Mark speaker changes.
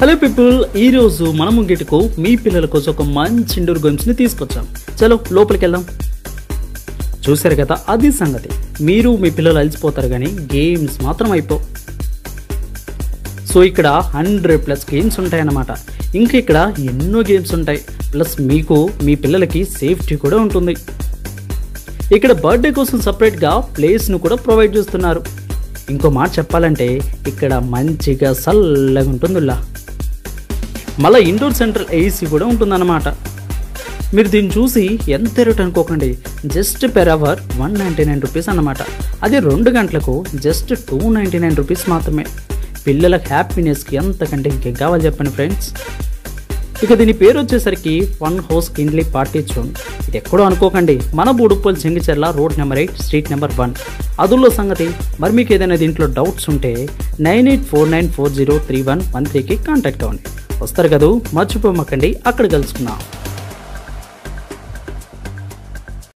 Speaker 1: Hello people, ఈరోజు మన ముంగిటికు మీ పిల్లల కోసం ఒక మంచి ఇండోర్ గేమ్స్ని తీసుకొచ్చాం. చలో లోపలికి వెళ్దాం. చూసారు కదా, అది సంగతి. మీరు మీ పిల్లలు అలసిపోతారు కానీ గేమ్స్ మాత్రం అయిపోవు. సో ఇక్కడ 100+ గేమ్స్ ఉంటాయన్నమాట. ఇంకా ఇక్కడ ఎన్నో గేమ్స్ ఉంటాయి. ప్లస్ మీకు మీ పిల్లలకి సేఫ్టీ కూడా ఉంటుంది. ఇక్కడ బర్త్డే కోసం సపరేట్గా ప్లేస్ను కూడా ప్రొవైడ్ చేస్తున్నారు. ఇంకో మాట చెప్పాలంటే ఇక్కడ మంచిగా చల్లగా ఉంటుందిలా. మళ్ళీ ఇండోర్ సెంట్రల్ ఏసీ కూడా ఉంటుందన్నమాట. మీరు దీన్ని చూసి ఎంత రేట్ అనుకోకండి, జస్ట్ పెర్ అవర్ 199 రూపీస్ అన్నమాట. అది 2 గంటలకు జస్ట్ 299 రూపీస్ మాత్రమే. పిల్లల హ్యాపీనెస్కి ఎంతకంటే ఇంకేం కావాలి చెప్పండి ఫ్రెండ్స్. ఇక దీని పేరు వచ్చేసరికి fun house kindly party zone. ఇది ఎక్కడో అనుకోకండి, మన Boduppal Chengicherla road number 8 street number 1 అదుల్లో సంగతి. మరి మీకు ఏదైనా దీంట్లో డౌట్స్ ఉంటే 9849403113కి కాంటాక్ట్ అవ్వండి. వస్తారు కదా, మర్చిపోమకండి. అక్కడ కలుసుకుందాం.